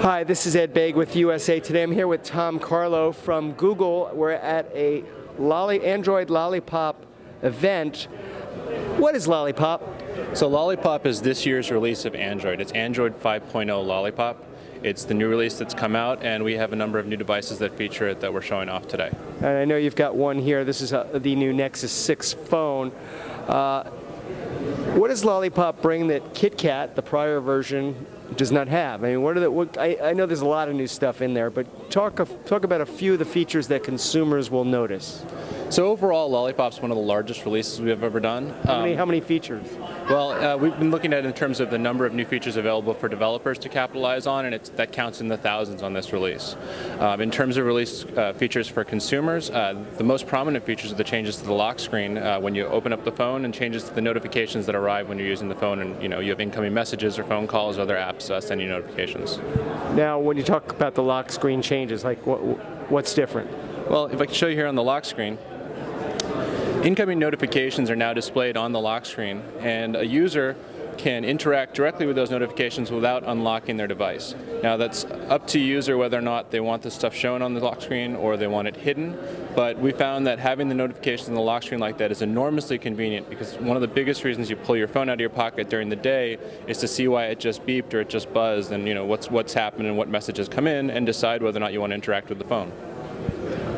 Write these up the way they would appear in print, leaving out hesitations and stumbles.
Hi, this is Ed Baig with USA Today. I'm here with Tom Carlo from Google. We're at a Android Lollipop event. What is Lollipop? So Lollipop is this year's release of Android. It's Android 5.0 Lollipop. It's the new release that's come out, and we have a number of new devices that feature it that we're showing off today. And I know you've got one here. This is the new Nexus 6 phone. What does Lollipop bring that KitKat, the prior version, does not have? I mean, I know there's a lot of new stuff in there, but talk about a few of the features that consumers will notice. So overall, Lollipop's one of the largest releases we have ever done. How many features? Well, we've been looking at it in terms of the number of new features available for developers to capitalize on, and that counts in the thousands on this release. In terms of release features for consumers, the most prominent features are the changes to the lock screen when you open up the phone, and changes to the notifications that arrive when you're using the phone, and you have incoming messages or phone calls or other apps sending notifications. Now, when you talk about the lock screen changes, like what's different? Well, if I can show you here on the lock screen, incoming notifications are now displayed on the lock screen, and a user can interact directly with those notifications without unlocking their device. Now, that's up to user whether or not they want this stuff shown on the lock screen or they want it hidden, but we found that having the notifications on the lock screen like that is enormously convenient, because one of the biggest reasons you pull your phone out of your pocket during the day is to see why it just beeped or it just buzzed, and what's happened and what messages come in, and decide whether or not you want to interact with the phone.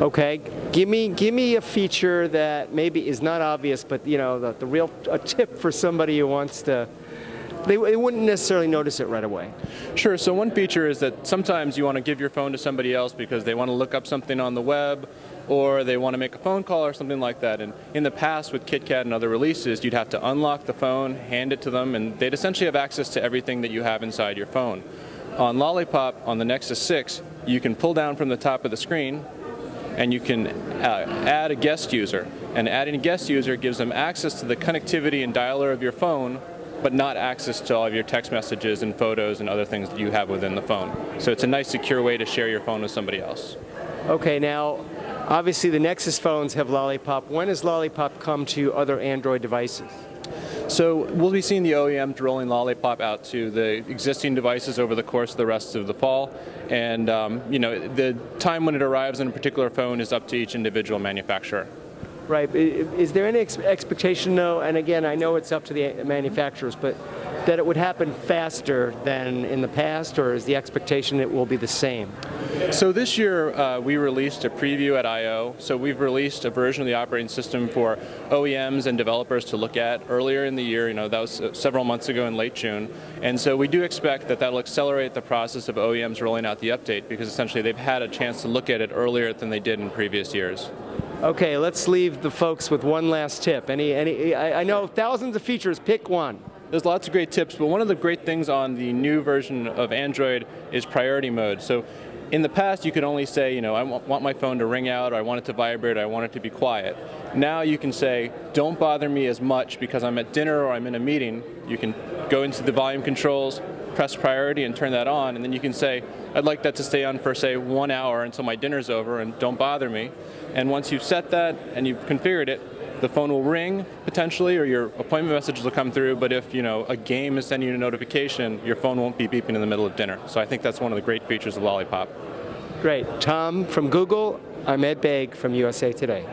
Okay, give me a feature that maybe is not obvious, but a tip for somebody who wants to. They wouldn't necessarily notice it right away. Sure. So one feature is that sometimes you want to give your phone to somebody else because they want to look up something on the web, or they want to make a phone call or something like that. And in the past with KitKat and other releases, you'd have to unlock the phone, hand it to them, and they'd essentially have access to everything that you have inside your phone. On Lollipop, on the Nexus 6, you can pull down from the top of the screen, and you can add a guest user. And adding a guest user gives them access to the connectivity and dialer of your phone, but not access to all of your text messages and photos and other things that you have within the phone. So it's a nice, secure way to share your phone with somebody else. Okay, now, obviously the Nexus phones have Lollipop. When does Lollipop come to other Android devices? So we'll be seeing the OEMs rolling Lollipop out to the existing devices over the course of the rest of the fall. And the time when it arrives in a particular phone is up to each individual manufacturer. Right. Is there any expectation, though, and again, I know it's up to the manufacturers, but that it would happen faster than in the past, or is the expectation it will be the same? So this year we released a preview at I/O. So we've released a version of the operating system for OEMs and developers to look at earlier in the year. That was several months ago in late June. And so we do expect that that'll accelerate the process of OEMs rolling out the update, because essentially they've had a chance to look at it earlier than they did in previous years. Okay, let's leave the folks with one last tip. I know thousands of features, pick one. There's lots of great tips, but one of the great things on the new version of Android is priority mode. So in the past, you could only say, I want my phone to ring out, or I want it to vibrate, or I want it to be quiet. Now you can say, don't bother me as much because I'm at dinner or I'm in a meeting. You can go into the volume controls, press priority and turn that on, and then you can say, I'd like that to stay on for, say, 1 hour until my dinner's over, and don't bother me. And once you've set that and you've configured it, the phone will ring, potentially, or your appointment messages will come through, but if a game is sending you a notification, your phone won't be beeping in the middle of dinner. So I think that's one of the great features of Lollipop. Great. Tom from Google, I'm Ed Baig from USA Today.